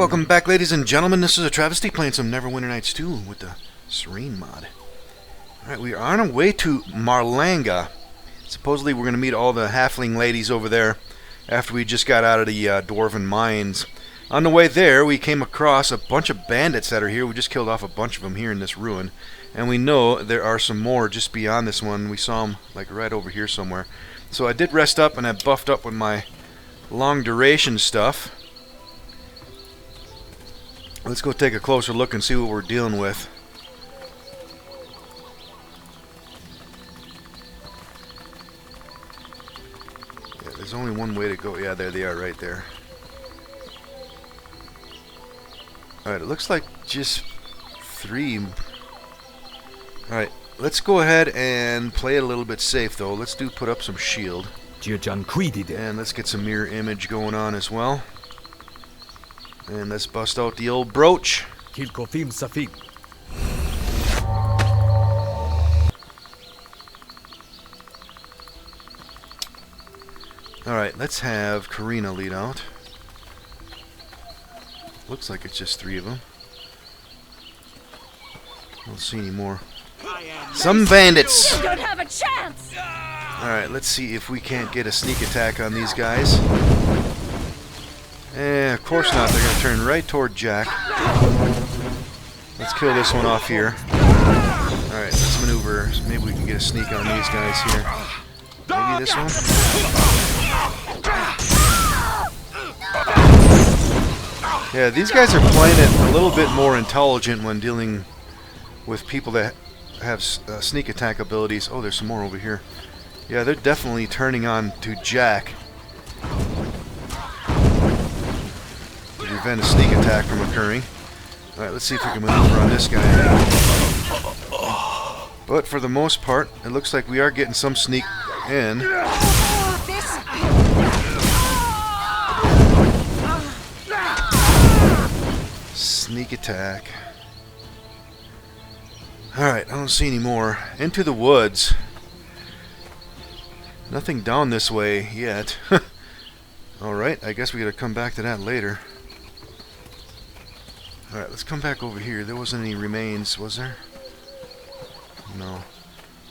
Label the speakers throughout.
Speaker 1: welcome back, ladies and gentlemen. This is AhTravesty playing some Neverwinter Nights 2 with the Serene mod. Alright, we are on our way to Marlanga. Supposedly we're going to meet all the halfling ladies over there after we just got out of the dwarven mines. On the way there, we came across a bunch of bandits that are here. We just killed off a bunch of them here in this ruin. And we know there are some more just beyond this one. We saw them like right over here somewhere. So I did rest up and I buffed up with my long duration stuff. Let's go take a closer look and see what we're dealing with. Yeah, there's only one way to go. Yeah, there they are right there. Alright, it looks like just 3. Alright, let's go ahead and play it a little bit safe though. Let's put up some shield. And let's get some mirror image going on as well. And let's bust out the old brooch. Alright, let's have Karina lead out. Looks like it's just 3 of them. I don't see any more. Some bandits!
Speaker 2: You don't have a chance!
Speaker 1: Alright, let's see if we can't get a sneak attack on these guys. Of course not. They're going to turn right toward Jack. Let's kill this one off here. Alright, let's maneuver. Maybe we can get a sneak on these guys here. Maybe this one? Yeah, these guys are playing it a little bit more intelligent when dealing with people that have sneak attack abilities. Oh, there's some more over here. Yeah, they're definitely turning on to Jack to prevent a sneak attack from occurring. Alright, let's see if we can maneuver on this guy. But for the most part, it looks like we are getting some sneak in. Sneak attack. Alright, I don't see any more. Into the woods. Nothing down this way yet. Alright, I guess we gotta come back to that later. Alright, let's come back over here. There wasn't any remains, was there? No.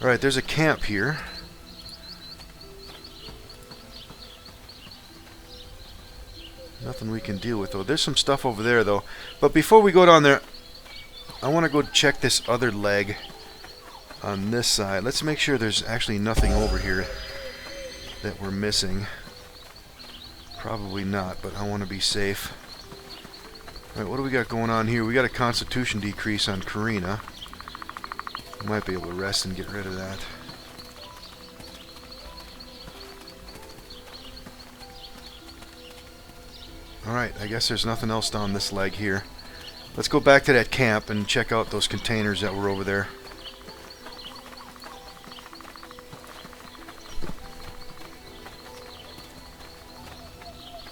Speaker 1: Alright, there's a camp here. Nothing we can deal with, though. There's some stuff over there, though. But before we go down there, I want to go check this other leg on this side. Let's make sure there's actually nothing over here that we're missing. Probably not, but I want to be safe. Alright, what do we got going on here? We got a constitution decrease on Karina. We might be able to rest and get rid of that. Alright, I guess there's nothing else down this leg here. Let's go back to that camp and check out those containers that were over there.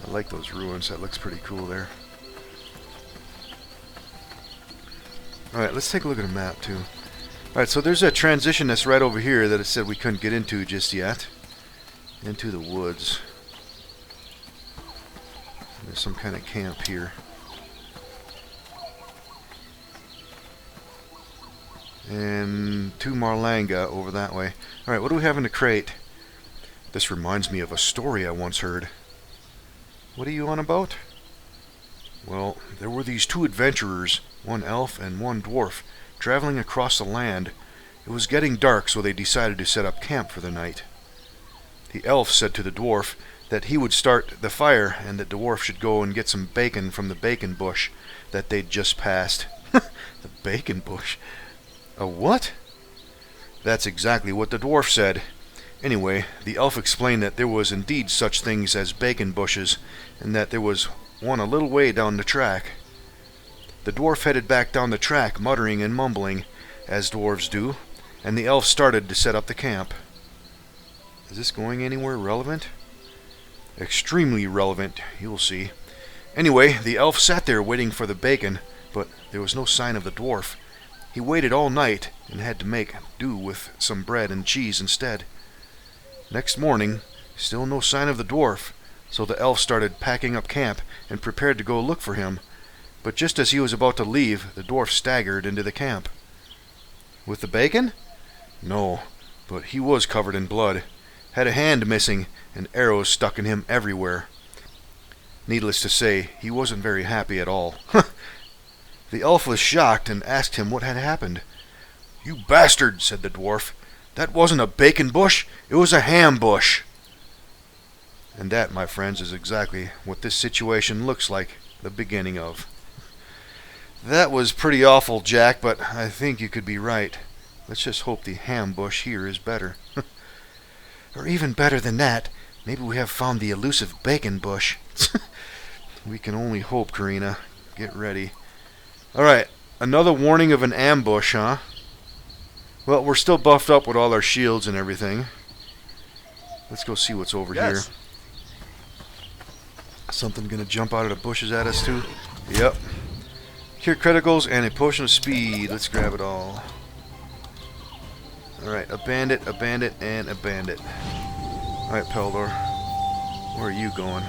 Speaker 1: I like those ruins. That looks pretty cool there. Alright, let's take a look at a map too. Alright, so there's a transition that's right over here that it said we couldn't get into just yet. Into the woods. There's some kind of camp here. And to Marlanga over that way. Alright, what do we have in the crate? This reminds me of a story I once heard. What are you on about? Well, there were these 2 adventurers, one elf and one dwarf, traveling across the land. It was getting dark, so they decided to set up camp for the night. The elf said to the dwarf that he would start the fire and the dwarf should go and get some bacon from the bacon bush that they'd just passed. The bacon bush? A what? That's exactly what the dwarf said. Anyway, the elf explained that there was indeed such things as bacon bushes, and that there was one a little way down the track. The dwarf headed back down the track, muttering and mumbling, as dwarves do, and the elf started to set up the camp. Is this going anywhere relevant? Extremely relevant, you'll see. Anyway, the elf sat there waiting for the bacon, but there was no sign of the dwarf. He waited all night and had to make do with some bread and cheese instead. Next morning, still no sign of the dwarf, so the elf started packing up camp and prepared to go look for him. but just as he was about to leave, the dwarf staggered into the camp. With the bacon? No, but he was covered in blood, had a hand missing, and arrows stuck in him everywhere. Needless to say, he wasn't very happy at all. The elf was shocked and asked him what had happened. "You bastard," said the dwarf. "That wasn't a bacon bush, it was a ham bush." And that, my friends, is exactly what this situation looks like the beginning of. That was pretty awful, Jack, but I think you could be right. Let's just hope the ham bush here is better. Or even better than that, maybe we have found the elusive bacon bush. We can only hope, Karina. Get ready. Alright, another warning of an ambush, huh? Well, we're still buffed up with all our shields and everything. Let's go see what's over here. Something gonna jump out of the bushes at us too? Yep. Cure criticals and a potion of speed. Let's grab it all. Alright, a bandit, and a bandit. Alright, Peldor. Where are you going?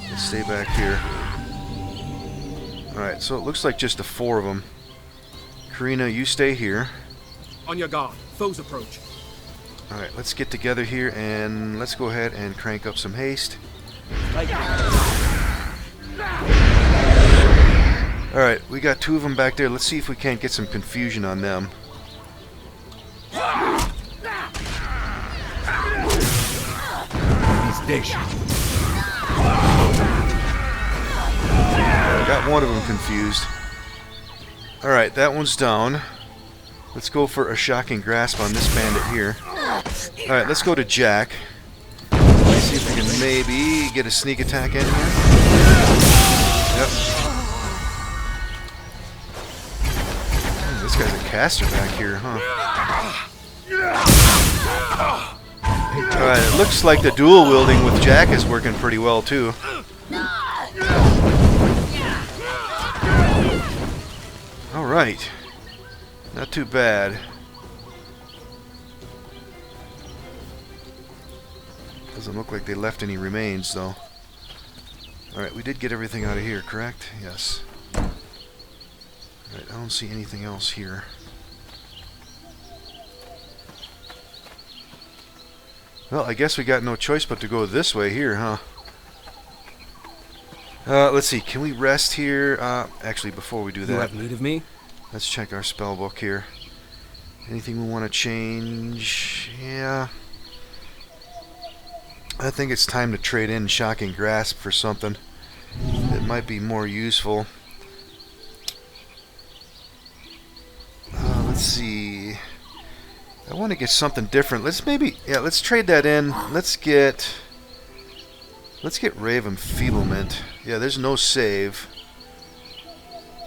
Speaker 1: Let's stay back here. Alright, so it looks like just the 4 of them. Karina, you stay here.
Speaker 2: On your guard. Foes approach.
Speaker 1: Alright, let's get together here and let's go ahead and crank up some haste. Alright, we got 2 of them back there. Let's see if we can't get some confusion on them. Got one of them confused. Alright, that one's down. Let's go for a shocking grasp on this bandit here. Alright, let's go to Jack. Let's see if we can maybe get a sneak attack in here. Yep. This guy's a caster back here, huh? Alright, it looks like the dual wielding with Jack is working pretty well too. Alright. Not too bad. Doesn't look like they left any remains though. Alright, we did get everything out of here, correct? Yes. Alright, I don't see anything else here. Well, I guess we got no choice but to go this way here, huh? Let's see, can we rest here? Actually, before we do that,
Speaker 2: You have need of me?
Speaker 1: let's check our spell book here. Anything we want to change? Yeah. I think it's time to trade in Shocking Grasp for something that might be more useful. Let's see. I want to get something different. Let's trade that in. Let's get Ray of Enfeeblement. Yeah, there's no save.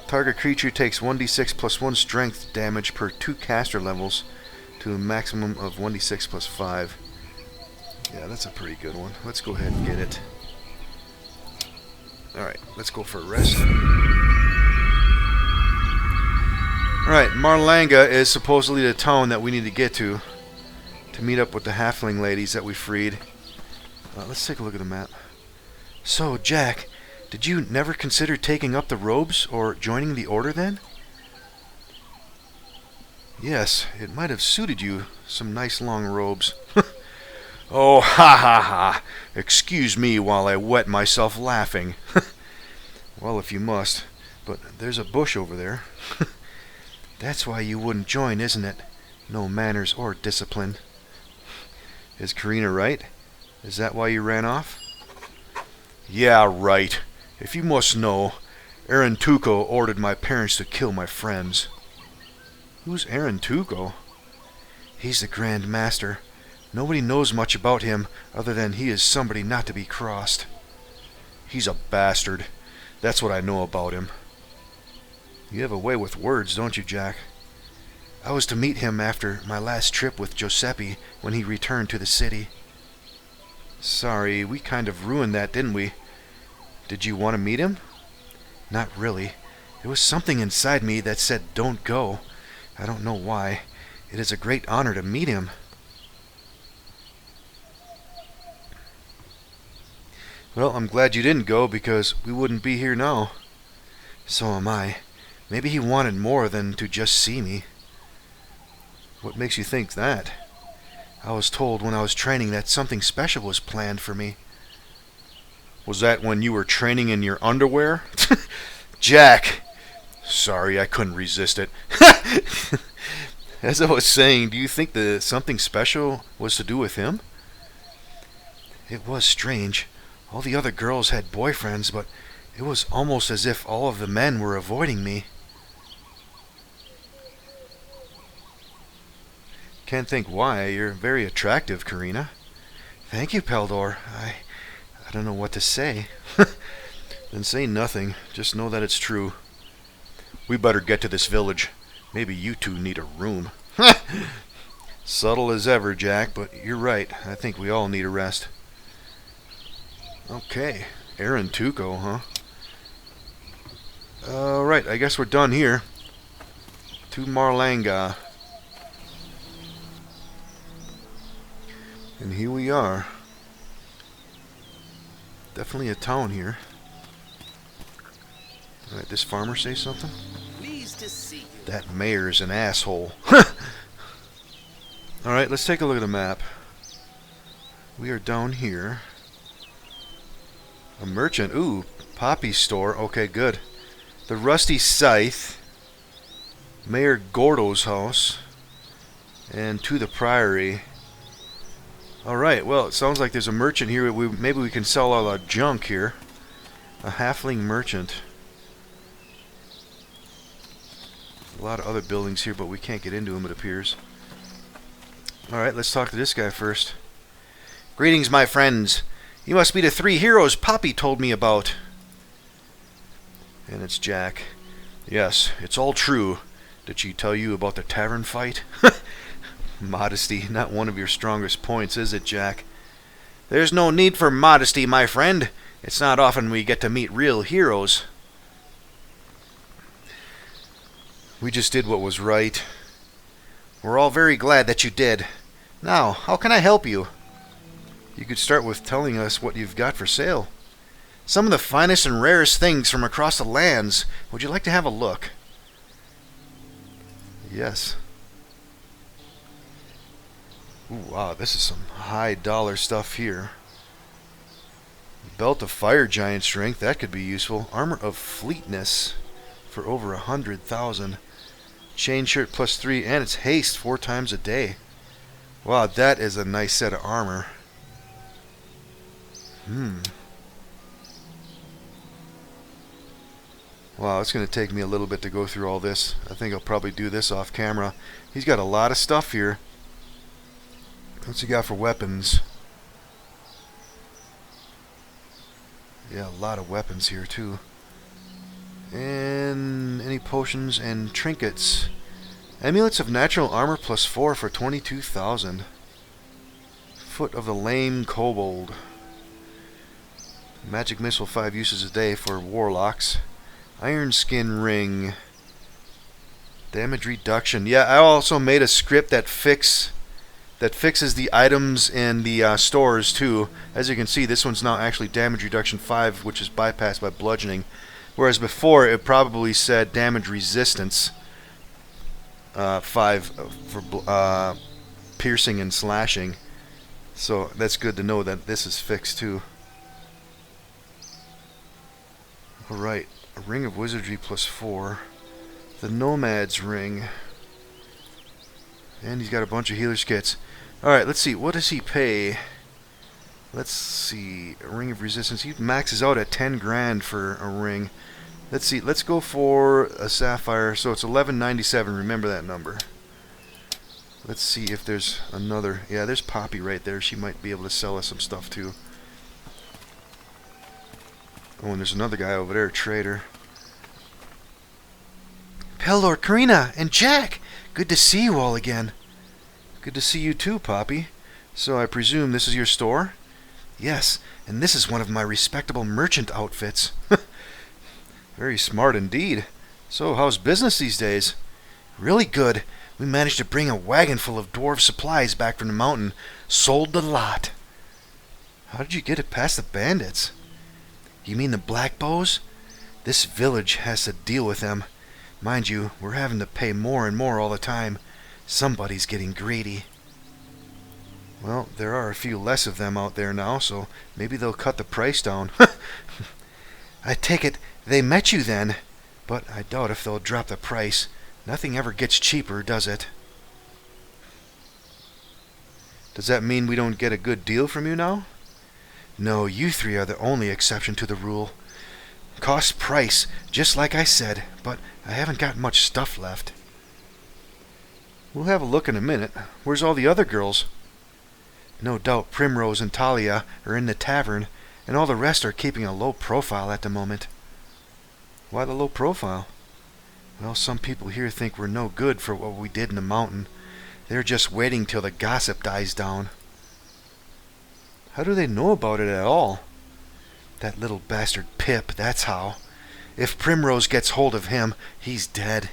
Speaker 1: Target creature takes 1d6 plus 1 strength damage per 2 caster levels to a maximum of 1d6 plus 5. Yeah, that's a pretty good one. Let's go ahead and get it. Alright, let's go for a rest. Alright, Marlanga is supposedly the town that we need to get to meet up with the halfling ladies that we freed. Let's take a look at the map. So, Jack, did you never consider taking up the robes or joining the order then? Yes, it might have suited you, some nice long robes. Oh, ha ha ha! Excuse me while I wet myself laughing. Well, if you must, but there's a bush over there. That's why you wouldn't join, isn't it? No manners or discipline. Is Karina right? Is that why you ran off? Yeah, right. If you must know, Aaron Tuco ordered my parents to kill my friends. Who's Aaron Tuco? He's the Grand Master. Nobody knows much about him other than he is somebody not to be crossed. He's a bastard. That's what I know about him. You have a way with words, don't you, Jack? I was to meet him after my last trip with Giuseppe when he returned to the city. Sorry, we kind of ruined that, didn't we? Did you want to meet him? Not really. There was something inside me that said don't go. I don't know why. It is a great honor to meet him. Well, I'm glad you didn't go because we wouldn't be here now. So am I. Maybe he wanted more than to just see me. What makes you think that? I was told when I was training that something special was planned for me. Was that when you were training in your underwear? Jack! Sorry, I couldn't resist it. As I was saying, do you think that something special was to do with him? It was strange. All the other girls had boyfriends, but it was almost as if all of the men were avoiding me. Can't think why. You're very attractive, Karina. Thank you, Peldor. I don't know what to say. Then say nothing. Just know that it's true. We better get to this village. Maybe you two need a room. Subtle as ever, Jack, but you're right. I think we all need a rest. Okay. Aaron Tuco, huh? Alright, I guess we're done here. To Marlanga. And here we are. Definitely a town here. Alright, this farmer say something?
Speaker 3: Pleased to see you.
Speaker 1: That mayor's an asshole. Alright, let's take a look at the map. We are down here. A merchant. Ooh, Poppy store. Okay, good. The Rusty Scythe. Mayor Gordo's house. And to the Priory. Alright, well, it sounds like there's a merchant here. Maybe we can sell all our junk here. A halfling merchant. A lot of other buildings here, but we can't get into them, it appears. Alright, let's talk to this guy first. Greetings, my friends. You must be the three heroes Poppy told me about. And it's Jack. Yes, it's all true. Did she tell you about the tavern fight? Modesty, not one of your strongest points, is it, Jack? There's no need for modesty, my friend. It's not often we get to meet real heroes. We just did what was right. We're all very glad that you did. Now, how can I help you? You could start with telling us what you've got for sale. Some of the finest and rarest things from across the lands. Would you like to have a look? Yes. Ooh, wow, this is some high dollar stuff here. Belt of fire giant strength, that could be useful. Armor of fleetness for over 100,000. Chain shirt +3, and it's haste 4 times a day. Wow, that is a nice set of armor. Wow, it's going to take me a little bit to go through all this. I think I'll probably do this off camera. He's got a lot of stuff here. What's he got for weapons? Yeah, a lot of weapons here too. And any potions and trinkets. Amulets of natural armor +4 for 22,000. Foot of the lame kobold. Magic missile 5 uses a day for warlocks. Iron skin ring. Damage reduction. Yeah, I also made a script that fixes the items in the stores too. As you can see, this one's now actually damage reduction 5, which is bypassed by bludgeoning. Whereas before, it probably said damage resistance 5 for piercing and slashing. So that's good to know that this is fixed too. Alright, a ring of wizardry +4. The nomad's ring. And he's got a bunch of healer's kits. Alright, let's see. What does he pay? Let's see. A ring of resistance. He maxes out at 10 grand for a ring. Let's see. Let's go for a sapphire. So it's 1197. Remember that number. Let's see if there's another. Yeah, there's Poppy right there. She might be able to sell us some stuff too. Oh, and there's another guy over there, a trader. Peldor, Karina, and Jack! Good to see you all again. Good to see you too, Poppy. So I presume this is your store? Yes, and this is one of my respectable merchant outfits. Very smart indeed. So how's business these days? Really good. We managed to bring a wagon full of dwarf supplies back from the mountain. Sold the lot. How did you get it past the bandits? You mean the black bows? This village has to deal with them. Mind you, we're having to pay more and more all the time. Somebody's getting greedy. Well, there are a few less of them out there now, so maybe they'll cut the price down. I take it they met you then, but I doubt if they'll drop the price. Nothing ever gets cheaper, does it? Does that mean we don't get a good deal from you now? No, you three are the only exception to the rule. Cost price, just like I said, but I haven't got much stuff left. We'll have a look in a minute. Where's all the other girls? No doubt Primrose and Talia are in the tavern, and all the rest are keeping a low profile at the moment. Why the low profile? Well, some people here think we're no good for what we did in the mountain. They're just waiting till the gossip dies down. How do they know about it at all? That little bastard Pip, that's how. If Primrose gets hold of him, he's dead.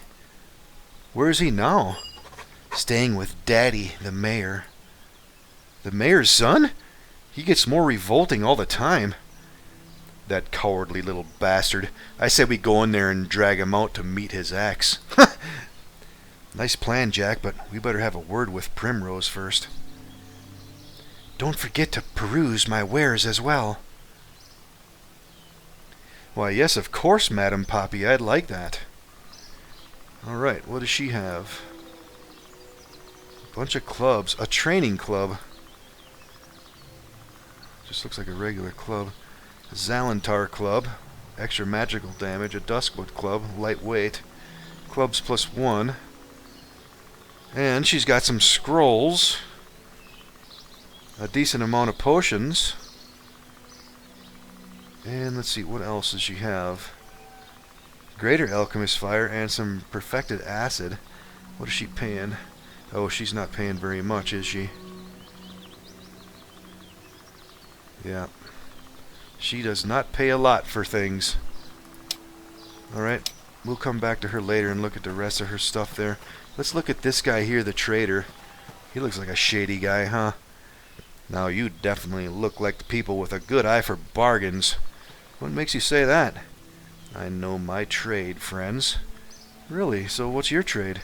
Speaker 1: Where is he now? Staying with Daddy, the mayor. The mayor's son? He gets more revolting all the time. That cowardly little bastard. I said we go in there and drag him out to meet his ex. Nice plan, Jack, but we better have a word with Primrose first. Don't forget to peruse my wares as well. Why, yes, of course, Madam Poppy. I'd like that. Alright, what does she have? A bunch of clubs. A training club. Just looks like a regular club. A Xaltar club. Extra magical damage. A Duskwood club. Lightweight. Clubs +1. And she's got some scrolls. A decent amount of potions. And let's see, what else does she have? Greater Alchemist Fire and some Perfected Acid. What is she paying? Oh, she's not paying very much, is she? Yeah. She does not pay a lot for things. Alright, we'll come back to her later and look at the rest of her stuff there. Let's look at this guy here, the trader. He looks like a shady guy, huh? Now, you definitely look like the people with a good eye for bargains. What makes you say that? I know my trade, friends. Really? So what's your trade?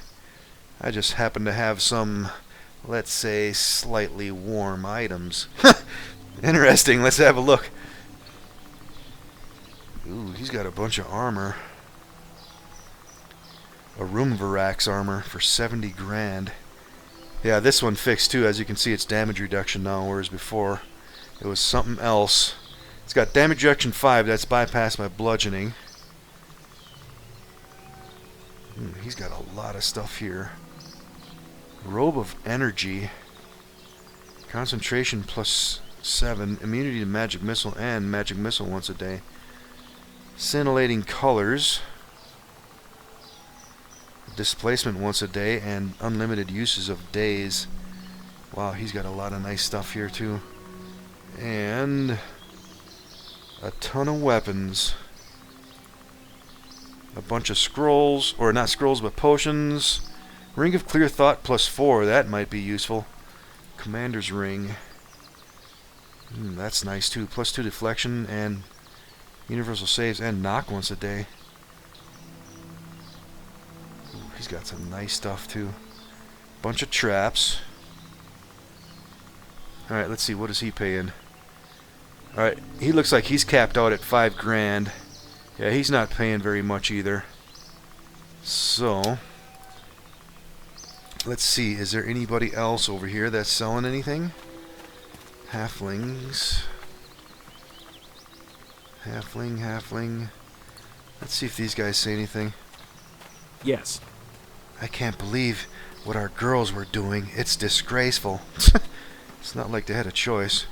Speaker 1: I just happen to have some, let's say, slightly warm items. Interesting. Let's have a look. Ooh, he's got a bunch of armor. A Rumvarax armor for 70 grand. Yeah, this one fixed too. As you can see, it's damage reduction now, whereas before it was something else. It's got damage reduction 5. That's bypassed by bludgeoning. He's got a lot of stuff here. Robe of Energy. Concentration +7. Immunity to Magic Missile and Magic Missile once a day. Scintillating Colors. Displacement once a day and unlimited uses of days. Wow, he's got a lot of nice stuff here too. And a ton of weapons. A bunch of scrolls, or not scrolls but potions. Ring of Clear Thought +4, that might be useful. Commander's Ring. That's nice too. +2 deflection and universal saves and knock once a day. He's got some nice stuff too. Bunch of traps. Alright, let's see, what is he paying? Alright, he looks like he's capped out at 5 grand. Yeah, he's not paying very much either. So, let's see, is there anybody else over here that's selling anything? Halflings. Halfling. Let's see if these guys say anything.
Speaker 2: Yes.
Speaker 1: I can't believe what our girls were doing. It's disgraceful. It's not like they had a choice.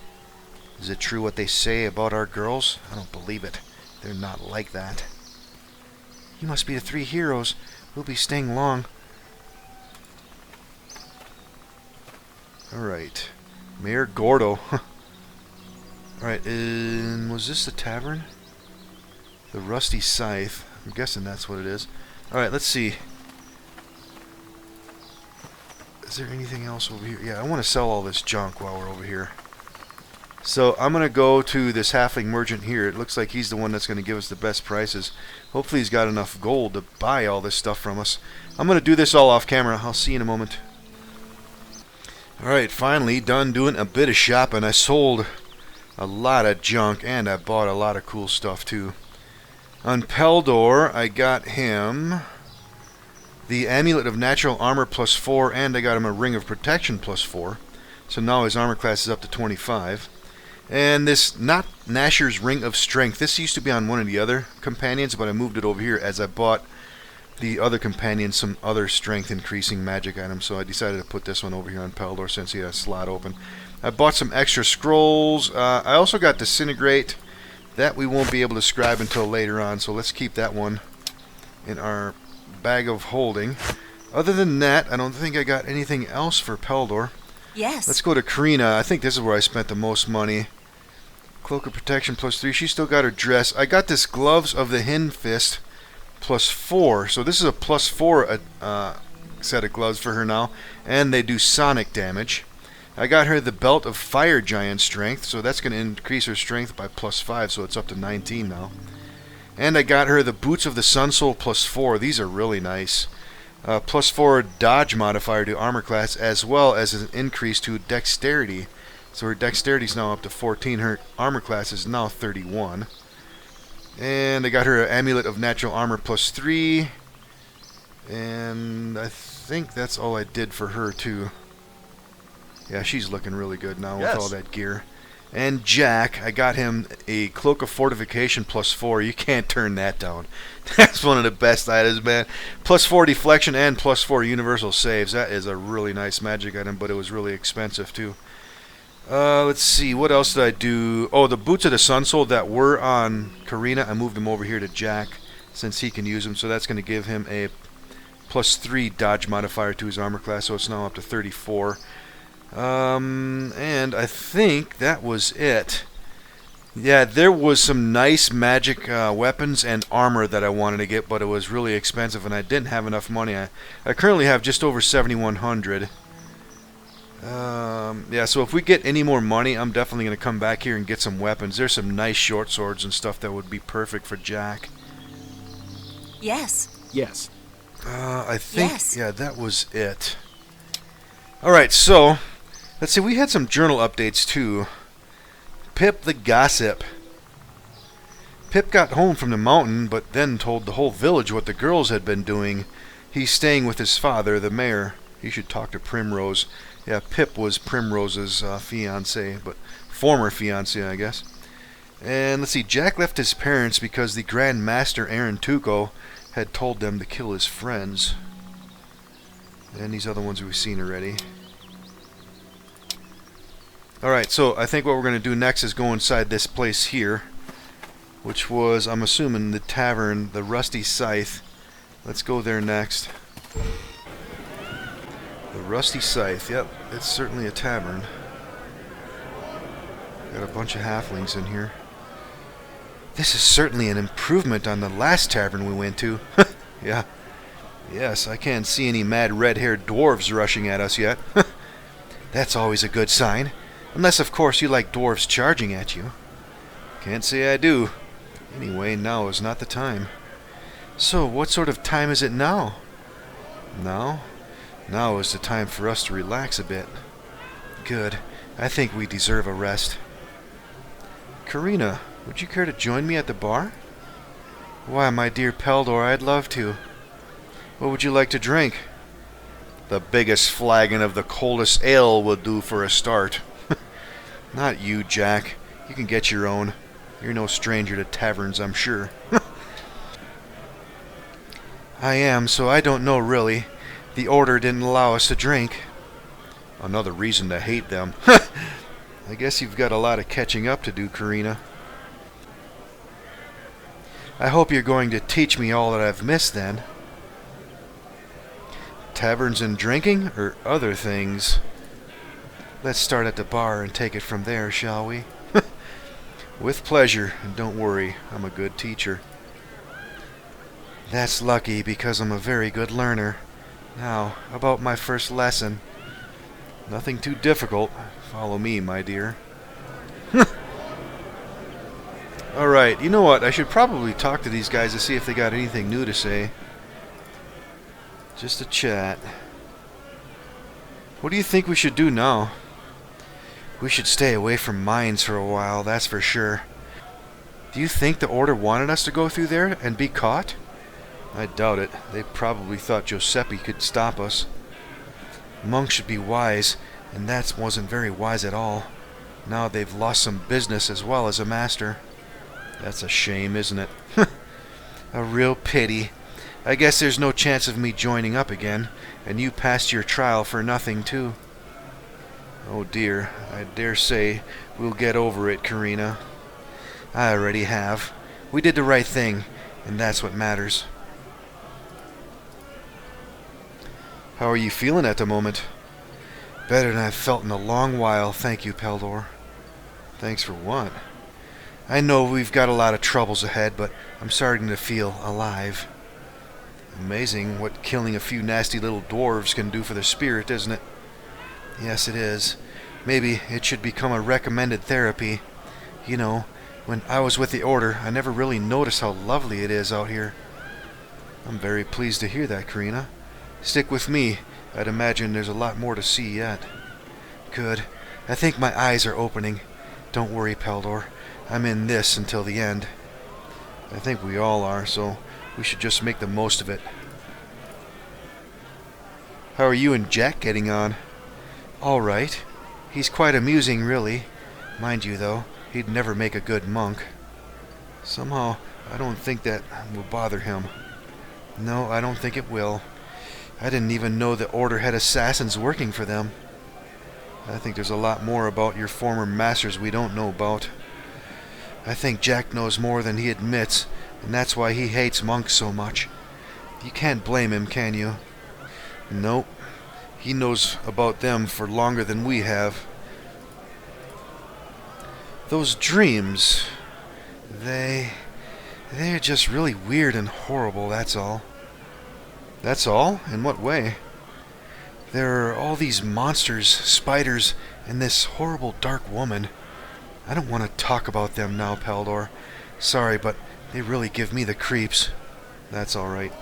Speaker 1: Is it true what they say about our girls? I don't believe it. They're not like that. You must be the 3 heroes. We'll be staying long. Alright. Mayor Gordo. Alright, was this the tavern? The Rusty Scythe. I'm guessing that's what it is. Alright, let's see. Is there anything else over here? Yeah, I want to sell all this junk while we're over here. So I'm going to go to this halfling merchant here. It looks like he's the one that's going to give us the best prices. Hopefully he's got enough gold to buy all this stuff from us. I'm going to do this all off camera. I'll see you in a moment. Alright, finally done doing a bit of shopping. I sold a lot of junk and I bought a lot of cool stuff too. On Peldor, I got him the Amulet of Natural Armor +4 and I got him a Ring of Protection +4. So now his armor class is up to 25. And this, not Nasher's Ring of Strength. This used to be on one of the other companions, but I moved it over here as I bought the other companion some other strength increasing magic items. So I decided to put this one over here on Peldor since he had a slot open. I bought some extra scrolls. I also got Disintegrate. That we won't be able to scribe until later on, so let's keep that one in our bag of holding. Other than that, I don't think I got anything else for Peldor.
Speaker 4: Yes.
Speaker 1: Let's go to Karina. I think this is where I spent the most money. Cloak of Protection +3. She still got her dress. I got this Gloves of the Hin Fist +4. So this is a +4 set of gloves for her now. And they do sonic damage. I got her the Belt of Fire Giant Strength. So that's going to increase her strength by +5. So it's up to 19 now. And I got her the Boots of the Sun Soul +4. These are really nice. +4 dodge modifier to armor class, as well as an increase to dexterity. So her dexterity is now up to 14. Her armor class is now 31. And I got her an Amulet of Natural Armor +3. And I think that's all I did for her too. Yeah, she's looking really good now with all that gear. And Jack, I got him a Cloak of Fortification +4. You can't turn that down. That's one of the best items, man. +4 deflection and +4 universal saves. That is a really nice magic item, but it was really expensive too. Let's see, what else did I do? Oh, the Boots of the Sun Soul that were on Karina, I moved them over here to Jack since he can use them. So that's going to give him a +3 dodge modifier to his armor class, so it's now up to 34. And I think that was it. Yeah, there was some nice magic weapons and armor that I wanted to get, but it was really expensive and I didn't have enough money. I currently have just over 7,100. Yeah, so if we get any more money, I'm definitely going to come back here and get some weapons. There's some nice short swords and stuff that would be perfect for Jack.
Speaker 4: Yes.
Speaker 2: Yes.
Speaker 1: I think,
Speaker 4: Yes.
Speaker 1: yeah, that was it. Alright, so, let's see, we had some journal updates too. Pip the Gossip. Pip got home from the mountain, but then told the whole village what the girls had been doing. He's staying with his father, the mayor. He should talk to Primrose. Yeah, Pip was Primrose's fiancé, but former fiancé, I guess. And let's see, Jack left his parents because the Grand Master Aaron Tuco had told them to kill his friends. And these other ones we've seen already. Alright, so I think what we're going to do next is go inside this place here, which was, I'm assuming, the tavern, the Rusty Scythe. Let's go there next. The Rusty Scythe, yep, it's certainly a tavern. Got a bunch of halflings in here. This is certainly an improvement on the last tavern we went to. Yeah. Yes, I can't see any mad red-haired dwarves rushing at us yet. That's always a good sign. Unless, of course, you like dwarves charging at you. Can't say I do. Anyway, now is not the time. So, what sort of time is it now? Now? Now is the time for us to relax a bit. Good. I think we deserve a rest. Karina, would you care to join me at the bar? Why, my dear Peldor, I'd love to. What would you like to drink? The biggest flagon of the coldest ale will do for a start. Not you, Jack. You can get your own. You're no stranger to taverns, I'm sure. I am, so I don't know really. The order didn't allow us to drink. Another reason to hate them. I guess you've got a lot of catching up to do, Karina. I hope you're going to teach me all that I've missed, then. Taverns and drinking, or other things? Let's start at the bar and take it from there, shall we? With pleasure, and don't worry, I'm a good teacher. That's lucky, because I'm a very good learner. Now, about my first lesson. Nothing too difficult. Follow me, my dear. Alright, you know what? I should probably talk to these guys to see if they got anything new to say. Just a chat. What do you think we should do now? We should stay away from mines for a while, that's for sure. Do you think the Order wanted us to go through there and be caught? I doubt it. They probably thought Giuseppe could stop us. Monks should be wise, and that wasn't very wise at all. Now they've lost some business as well as a master. That's a shame, isn't it? A real pity. I guess there's no chance of me joining up again, and you passed your trial for nothing, too. Oh dear, I dare say we'll get over it, Karina. I already have. We did the right thing, and that's what matters. How are you feeling at the moment? Better than I've felt in a long while, thank you, Peldor. Thanks for what? I know we've got a lot of troubles ahead, but I'm starting to feel alive. Amazing what killing a few nasty little dwarves can do for the spirit, isn't it? Yes, it is. Maybe it should become a recommended therapy. You know, when I was with the Order, I never really noticed how lovely it is out here. I'm very pleased to hear that, Karina. Stick with me. I'd imagine there's a lot more to see yet. Good. I think my eyes are opening. Don't worry, Peldor. I'm in this until the end. I think we all are, so we should just make the most of it. How are you and Jack getting on? All right. He's quite amusing, really. Mind you, though, he'd never make a good monk. Somehow, I don't think that will bother him. No, I don't think it will. I didn't even know the Order had assassins working for them. I think there's a lot more about your former masters we don't know about. I think Jack knows more than he admits, and that's why he hates monks so much. You can't blame him, can you? Nope. He knows about them for longer than we have. Those dreams, they're just really weird and horrible, that's all. That's all? In what way? There are all these monsters, spiders, and this horrible dark woman. I don't want to talk about them now, Peldor. Sorry, but they really give me the creeps. That's alright.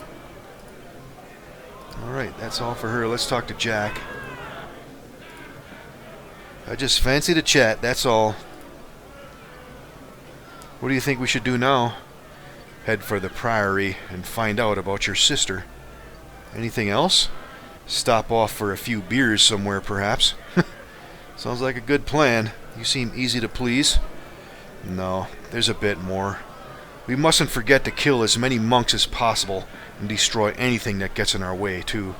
Speaker 1: Alright, that's all for her. Let's talk to Jack. I just fancy to chat, that's all. What do you think we should do now? Head for the Priory and find out about your sister. Anything else? Stop off for a few beers somewhere, perhaps. Sounds like a good plan. You seem easy to please. No, there's a bit more. We mustn't forget to kill as many monks as possible and destroy anything that gets in our way, too.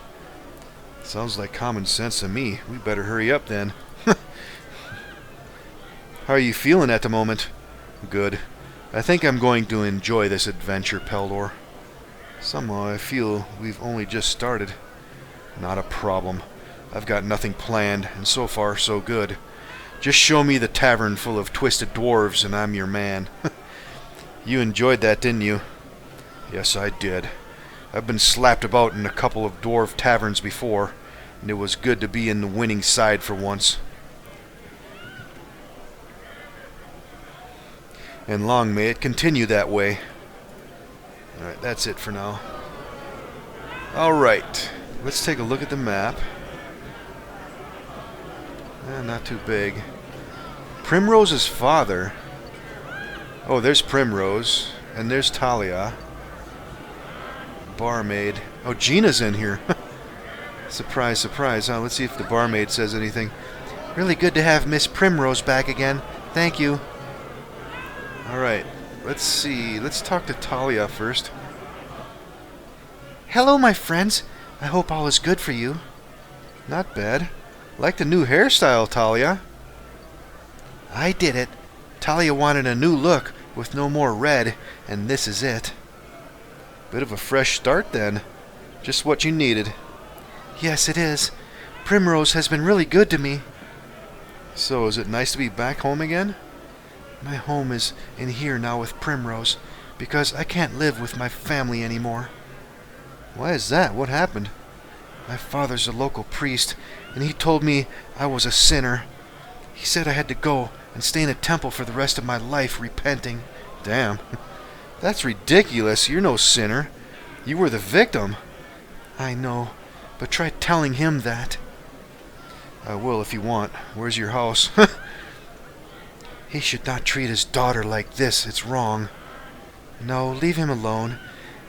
Speaker 1: Sounds like common sense to me. We better hurry up, then. How are you feeling at the moment? Good. I think I'm going to enjoy this adventure, Peldor. Somehow I feel we've only just started. Not a problem. I've got nothing planned, and so far so good. Just show me the tavern full of twisted dwarves, and I'm your man. You enjoyed that, didn't you? Yes, I did. I've been slapped about in a couple of dwarf taverns before, and it was good to be in the winning side for once. And long may it continue that way. Alright, that's it for now. Alright, let's take a look at the map. Not too big. Primrose's father. Oh, there's Primrose. And there's Talia. Barmaid. Oh, Gina's in here. Surprise, surprise, huh? Let's see if the barmaid says anything. Really good to have Miss Primrose back again. Thank you. Alright, let's see. Let's talk to Talia first. Hello, my friends. I hope all is good for you. Not bad. Like the new hairstyle, Talia. I did it. Talia wanted a new look with no more red, and this is it. Bit of a fresh start, then. Just what you needed. Yes, it is. Primrose has been really good to me. So, is it nice to be back home again? My home is in here now with Primrose, because I can't live with my family anymore. Why is that? What happened? My father's a local priest, and he told me I was a sinner. He said I had to go and stay in a temple for the rest of my life repenting. Damn. That's ridiculous. You're no sinner. You were the victim. I know, but try telling him that. I will if you want. Where's your house? He should not treat his daughter like this. It's wrong. No, leave him alone.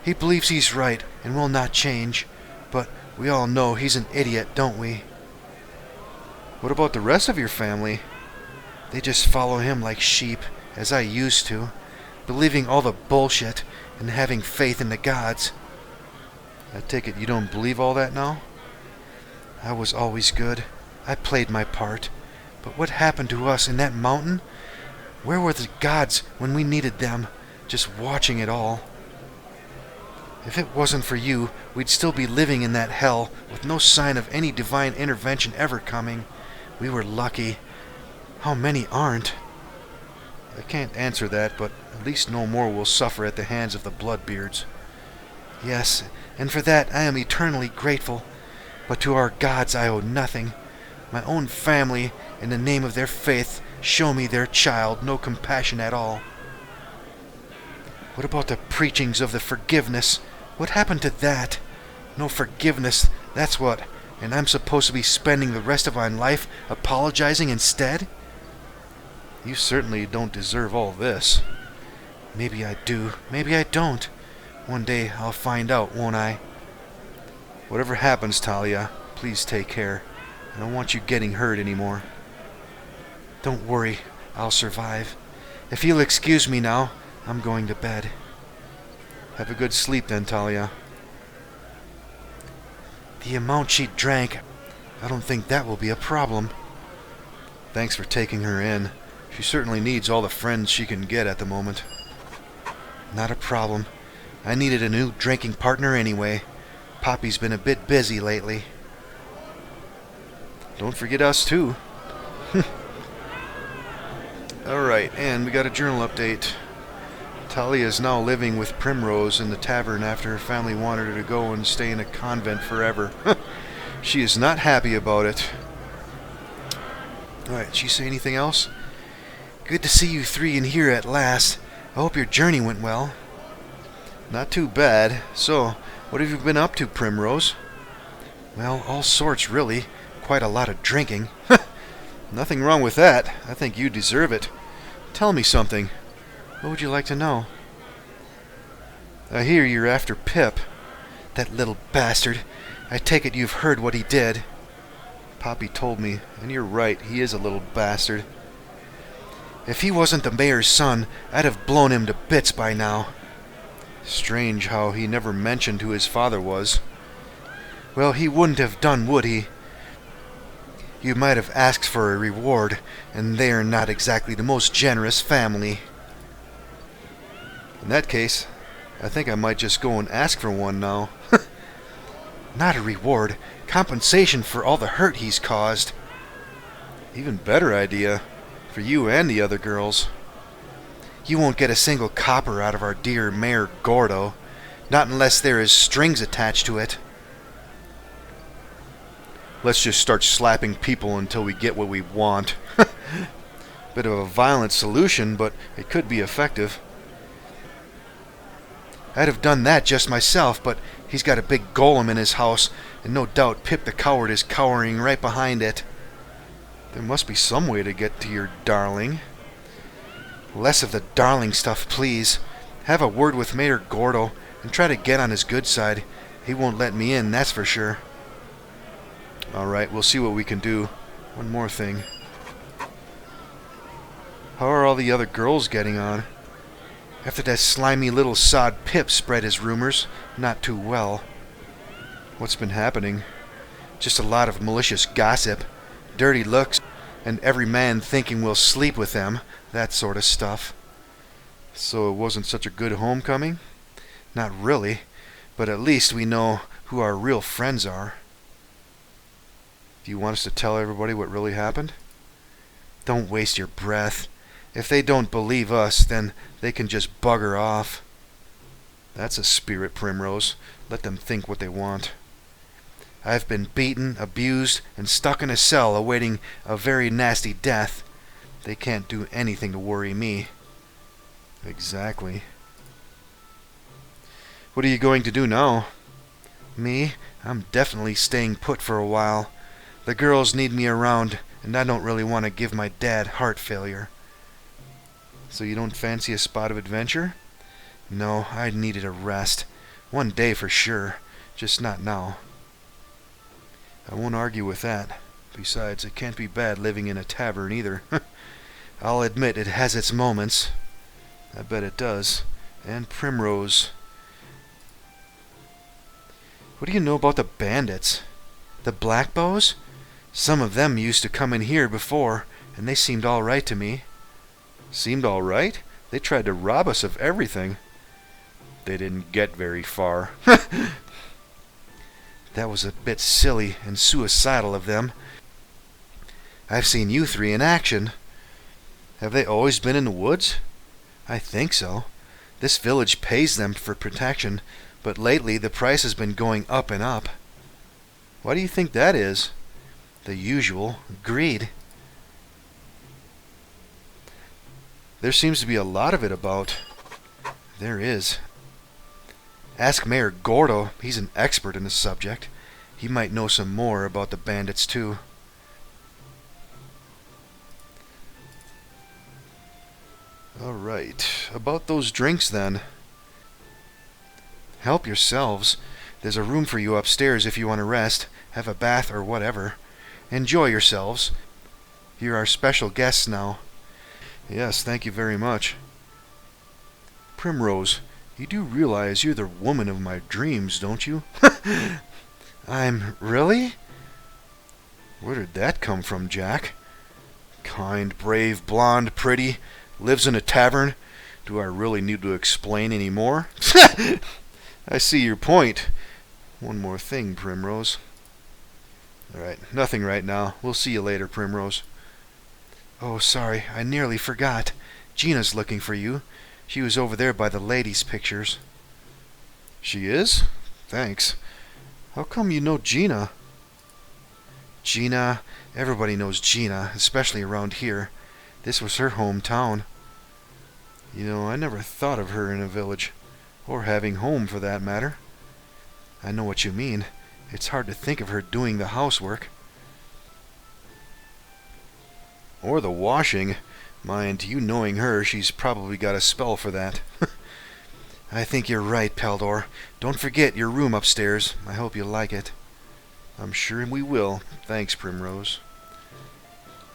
Speaker 1: He believes he's right and will not change. But we all know he's an idiot, don't we? What about the rest of your family? They just follow him like sheep, as I used to, believing all the bullshit and having faith in the gods. I take it you don't believe all that now? I was always good. I played my part. But what happened to us in that mountain? Where were the gods when we needed them, just watching it all? If it wasn't for you, we'd still be living in that hell with no sign of any divine intervention ever coming. We were lucky. How many aren't? I can't answer that, but at least no more will suffer at the hands of the Bloodbeards. Yes, and for that I am eternally grateful. But to our gods I owe nothing. My own family, in the name of their faith, show me their child no compassion at all. What about the preachings of the forgiveness? What happened to that? No forgiveness, that's what. And I'm supposed to be spending the rest of my life apologizing instead? You certainly don't deserve all this. Maybe I do, maybe I don't. One day I'll find out, won't I? Whatever happens, Talia, please take care. I don't want you getting hurt anymore. Don't worry, I'll survive. If you'll excuse me now, I'm going to bed. Have a good sleep then, Talia. The amount she drank, I don't think that will be a problem. Thanks for taking her in. She certainly needs all the friends she can get at the moment. Not a problem. I needed a new drinking partner anyway. Poppy's been a bit busy lately. Don't forget us too. Alright, and we got a journal update. Talia is now living with Primrose in the tavern after her family wanted her to go and stay in a convent forever. She is not happy about it. Alright, did she say anything else? Good to see you three in here at last. I hope your journey went well. Not too bad. So, what have you been up to, Primrose? Well, all sorts, really. Quite a lot of drinking. Nothing wrong with that. I think you deserve it. Tell me something. What would you like to know? I hear you're after Pip. That little bastard. I take it you've heard what he did. Poppy told me, and you're right, he is a little bastard. If he wasn't the mayor's son, I'd have blown him to bits by now. Strange how he never mentioned who his father was. Well, he wouldn't have done, would he? You might have asked for a reward, and they're not exactly the most generous family. In that case, I think I might just go and ask for one now. Not a reward, compensation for all the hurt he's caused. Even better idea, for you and the other girls. You won't get a single copper out of our dear Mayor Gordo, not unless there is strings attached to it. Let's just start slapping people until we get what we want. Bit of a violent solution, but it could be effective. I'd have done that just myself, but he's got a big golem in his house, and no doubt Pip the Coward is cowering right behind it. There must be some way to get to your darling. Less of the darling stuff, please. Have a word with Mayor Gordo, and try to get on his good side. He won't let me in, that's for sure. Alright, we'll see what we can do. One more thing. How are all the other girls getting on? After that slimy little sod Pip spread his rumors, not too well. What's been happening? Just a lot of malicious gossip, dirty looks, and every man thinking we'll sleep with them, that sort of stuff. So it wasn't such a good homecoming? Not really, but at least we know who our real friends are. Do you want us to tell everybody what really happened? Don't waste your breath. If they don't believe us, then they can just bugger off. That's a spirit, Primrose. Let them think what they want. I've been beaten, abused, and stuck in a cell awaiting a very nasty death. They can't do anything to worry me. Exactly. What are you going to do now? Me? I'm definitely staying put for a while. The girls need me around, and I don't really want to give my dad heart failure. So you don't fancy a spot of adventure? No, I needed a rest. One day for sure, just not now. I won't argue with that. Besides, it can't be bad living in a tavern either. I'll admit it has its moments. I bet it does. And Primrose. What do you know about the bandits? The Blackbows? Some of them used to come in here before, and they seemed all right to me. Seemed all right? They tried to rob us of everything. They didn't get very far. That was a bit silly and suicidal of them. I've seen you three in action. Have they always been in the woods? I think so. This village pays them for protection, but lately the price has been going up and up. Why do you think that is? The usual greed. There seems to be a lot of it about. There is. Ask Mayor Gordo. He's an expert in the subject. He might know some more about the bandits too. Alright, about those drinks then. Help yourselves. There's a room for you upstairs if you want to rest, have a bath or whatever. Enjoy yourselves. You're our special guests now. Yes, thank you very much. Primrose, you do realize you're the woman of my dreams, don't you? I'm really? Where did that come from, Jack? Kind, brave, blonde, pretty, lives in a tavern. Do I really need to explain any more? I see your point. One more thing, Primrose. Alright, nothing right now. We'll see you later, Primrose. Oh, sorry, I nearly forgot. Gina's looking for you. She was over there by the ladies' pictures. She is? Thanks. How come you know Gina? Gina? Everybody knows Gina, especially around here. This was her hometown. You know, I never thought of her in a village. Or having home, for that matter. I know what you mean. It's hard to think of her doing the housework. Or the washing. Mind, you knowing her, she's probably got a spell for that. I think you're right, Peldor. Don't forget your room upstairs. I hope you like it. I'm sure we will. Thanks, Primrose.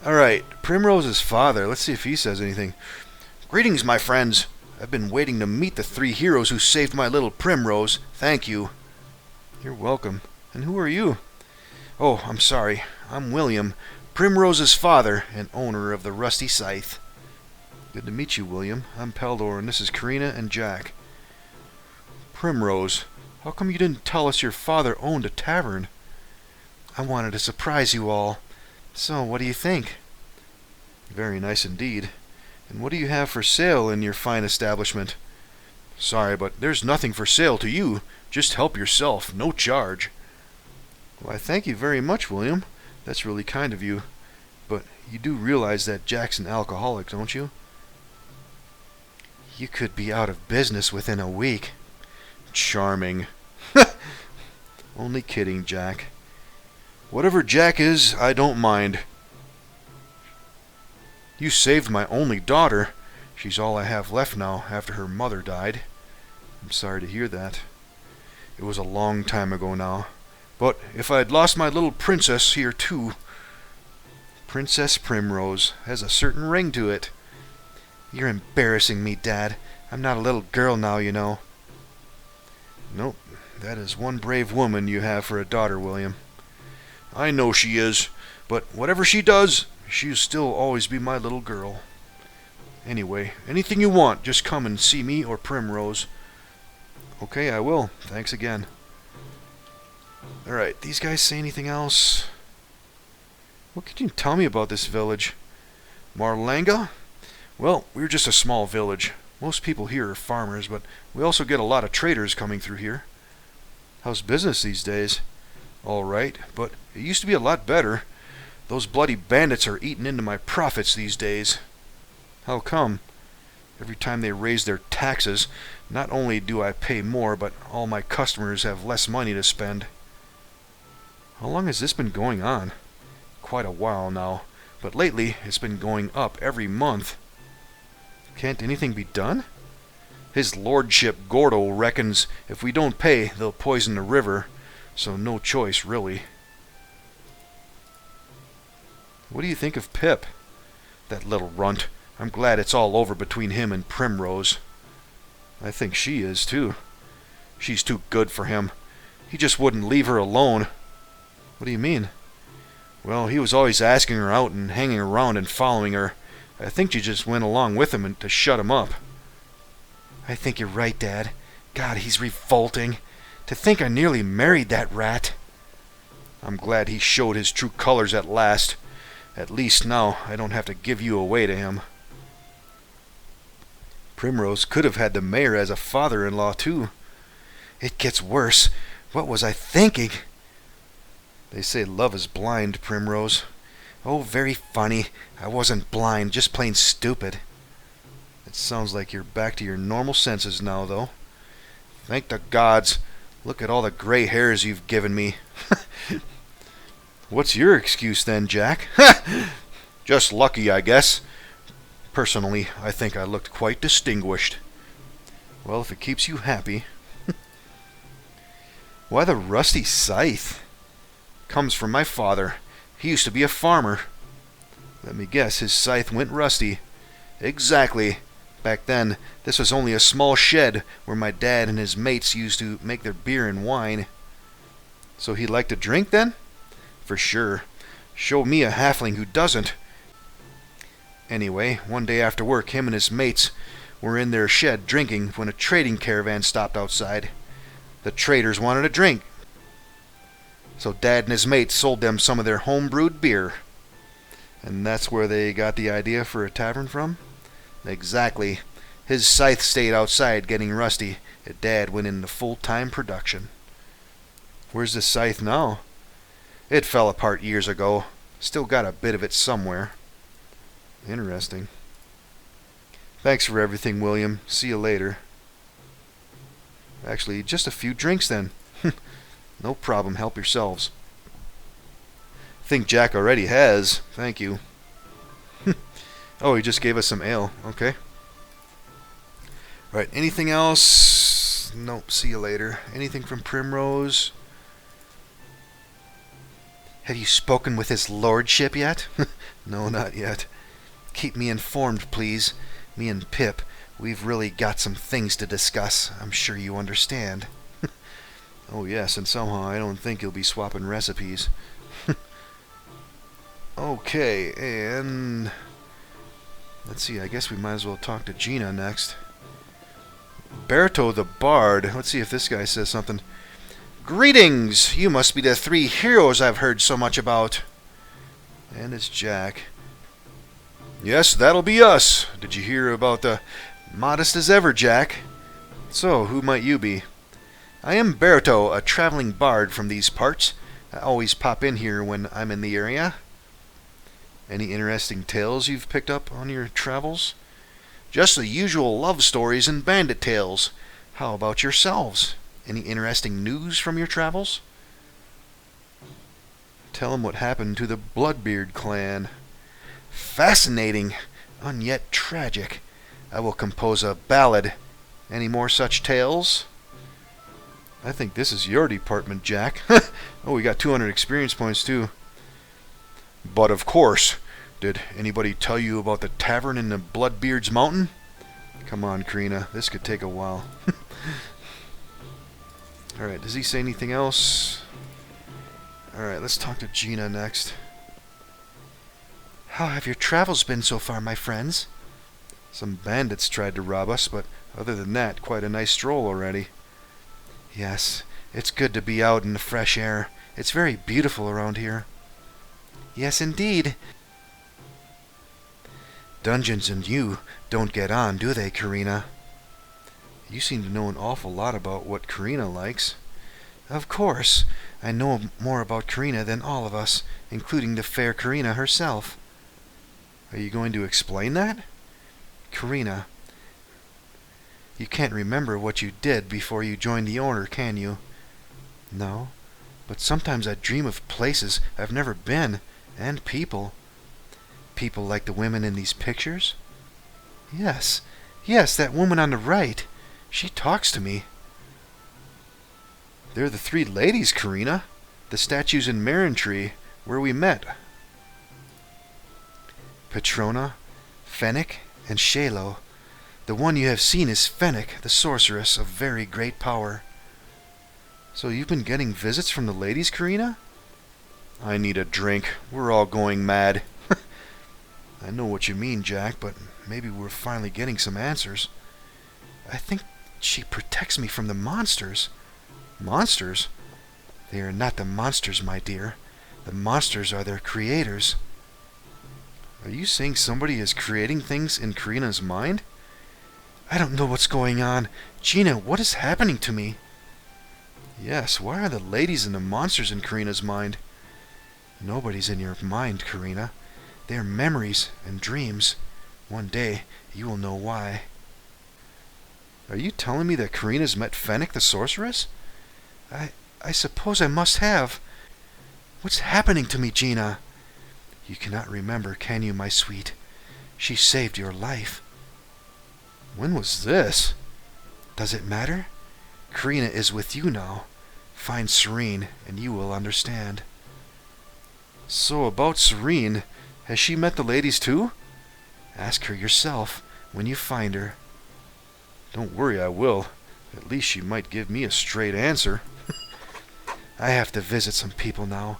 Speaker 1: Alright, Primrose's father. Let's see if he says anything. Greetings, my friends. I've been waiting to meet the three heroes who saved my little Primrose. Thank you. You're welcome. And who are you? Oh, I'm sorry. I'm William, Primrose's father and owner of the Rusty Scythe. Good to meet you, William. I'm Peldor, and this is Karina and Jack. Primrose, how come you didn't tell us your father owned a tavern? I wanted to surprise you all. So, what do you think? Very nice indeed. And what do you have for sale in your fine establishment? Sorry, but there's nothing for sale to you. Just help yourself, no charge. Why, thank you very much, William. That's really kind of you. But you do realize that Jack's an alcoholic, don't you? You could be out of business within a week. Charming. Only kidding, Jack. Whatever Jack is, I don't mind. You saved my only daughter. She's all I have left now after her mother died. I'm sorry to hear that. It was a long time ago now. But if I'd lost my little princess here too. Princess Primrose has a certain ring to it. You're embarrassing me, Dad. I'm not a little girl now, you know. Nope, that is one brave woman you have for a daughter, William. I know she is, but whatever she does, she'll still always be my little girl. Anyway, anything you want, just come and see me or Primrose. Okay, I will. Thanks again. Alright, these guys say anything else? What can you tell me about this village? Marlanga? Well, we're just a small village. Most people here are farmers, but we also get a lot of traders coming through here. How's business these days? All right, but it used to be a lot better. Those bloody bandits are eating into my profits these days. How come? Every time they raise their taxes, not only do I pay more, but all my customers have less money to spend. How long has this been going on? Quite a while now, but lately it's been going up every month. Can't anything be done? His lordship Gordo reckons if we don't pay, they'll poison the river, so no choice, really. What do you think of Pip? That little runt. I'm glad it's all over between him and Primrose. I think she is, too. She's too good for him. He just wouldn't leave her alone. What do you mean? Well, he was always asking her out and hanging around and following her. I think she just went along with him to shut him up. I think you're right, Dad. God, he's revolting. To think I nearly married that rat. I'm glad he showed his true colors at last. At least now I don't have to give you away to him. Primrose could have had the mayor as a father-in-law, too. It gets worse. What was I thinking? They say love is blind, Primrose. Oh, very funny. I wasn't blind, just plain stupid. It sounds like you're back to your normal senses now, though. Thank the gods. Look at all the gray hairs you've given me. What's your excuse then, Jack? Just lucky, I guess. Personally, I think I looked quite distinguished. Well, if it keeps you happy. Why the rusty scythe? Comes from my father. He used to be a farmer. Let me guess, his scythe went rusty. Exactly. Back then, this was only a small shed where my dad and his mates used to make their beer and wine. So he liked to drink then? For sure. Show me a halfling who doesn't. Anyway, one day after work, him and his mates were in their shed drinking when a trading caravan stopped outside. The traders wanted a drink, so Dad and his mates sold them some of their home-brewed beer. And that's where they got the idea for a tavern from? Exactly. His scythe stayed outside getting rusty, and Dad went into full-time production. Where's the scythe now? It fell apart years ago. Still got a bit of it somewhere. Interesting. Thanks for everything, William. See you later. Actually, just a few drinks then. No problem. Help yourselves. Think Jack already has. Thank you. Oh, he just gave us some ale. Okay. Right. Anything else? Nope. See you later. Anything from Primrose? Have you spoken with his lordship yet? No, not yet. Keep me informed, please. Me and Pip, we've really got some things to discuss. I'm sure you understand. Oh, yes, and somehow I don't think you'll be swapping recipes. Okay, and... let's see, I guess we might as well talk to Gina next. Berto the Bard. Let's see if this guy says something. Greetings! You must be the three heroes I've heard so much about. And it's Jack. Yes, that'll be us. Did you hear about the modest as ever, Jack? So, who might you be? I am Berto, a traveling bard from these parts. I always pop in here when I'm in the area. Any interesting tales you've picked up on your travels? Just the usual love stories and bandit tales. How about yourselves? Any interesting news from your travels? Tell 'em what happened to the Bloodbeard clan. Fascinating, and yet tragic. I will compose a ballad. Any more such tales? I think this is your department, Jack. Oh, we got 200 experience points, too. But of course. Did anybody tell you about the tavern in the Bloodbeard's Mountain? Come on, Karina. This could take a while. Alright, does he say anything else? Alright, let's talk to Gina next. How have your travels been so far, my friends? Some bandits tried to rob us, but other than that, quite a nice stroll already. Yes, it's good to be out in the fresh air. It's very beautiful around here. Yes, indeed. Dungeons and you don't get on, do they, Karina? You seem to know an awful lot about what Karina likes. Of course. I know more about Karina than all of us, including the fair Karina herself. Are you going to explain that? Karina, you can't remember what you did before you joined the Order, can you? No, but sometimes I dream of places I've never been, and people. People like the women in these pictures? Yes, that woman on the right. She talks to me. They're the three ladies, Karina. The statues in Tree, where we met. Petrona, Fennec, and Shalo. The one you have seen is Fennec, the sorceress of very great power. So you've been getting visits from the ladies, Karina? I need a drink. We're all going mad. I know what you mean, Jack, but maybe we're finally getting some answers. I think she protects me from the monsters. Monsters? They are not the monsters, my dear. The monsters are their creators. Are you saying somebody is creating things in Karina's mind? I don't know what's going on. Gina, what is happening to me? Yes, why are the ladies and the monsters in Karina's mind? Nobody's in your mind, Karina. They are memories and dreams. One day, you will know why. Are you telling me that Karina's met Fennec the sorceress? I suppose I must have. What's happening to me, Gina? You cannot remember, can you, my sweet? She saved your life. When was this? Does it matter? Karina is with you now. Find Serene, and you will understand. So about Serene, has she met the ladies too? Ask her yourself when you find her. Don't worry, I will. At least she might give me a straight answer. I have to visit some people now.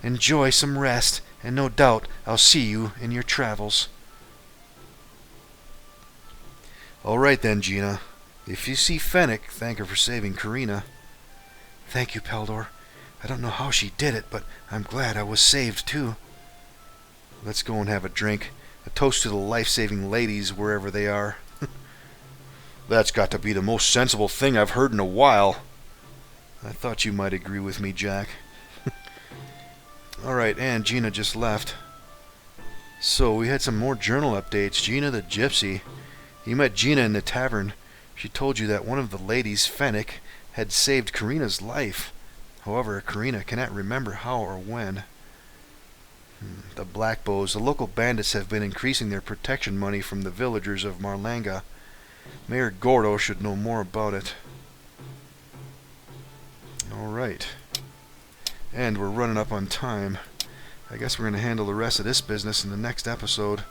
Speaker 1: Enjoy some rest, and no doubt I'll see you in your travels. All right then, Gina. If you see Fennec, thank her for saving Karina. Thank you, Peldor. I don't know how she did it, but I'm glad I was saved too. Let's go and have a drink. A toast to the life-saving ladies wherever they are. That's got to be the most sensible thing I've heard in a while. I thought you might agree with me, Jack. Alright, and Gina just left. So, we had some more journal updates. Gina the Gypsy. You met Gina in the tavern. She told you that one of the ladies, Fennec, had saved Karina's life. However, Karina cannot remember how or when. The Black Bows. The local bandits have been increasing their protection money from the villagers of Marlanga. Mayor Gordo should know more about it. Alright. And we're running up on time. I guess we're going to handle the rest of this business in the next episode.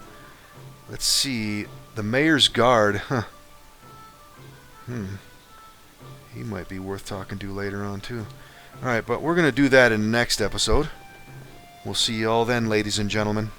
Speaker 1: Let's see. The Mayor's Guard. Huh. He might be worth talking to later on, too. Alright, but we're going to do that in the next episode. We'll see you all then, ladies and gentlemen.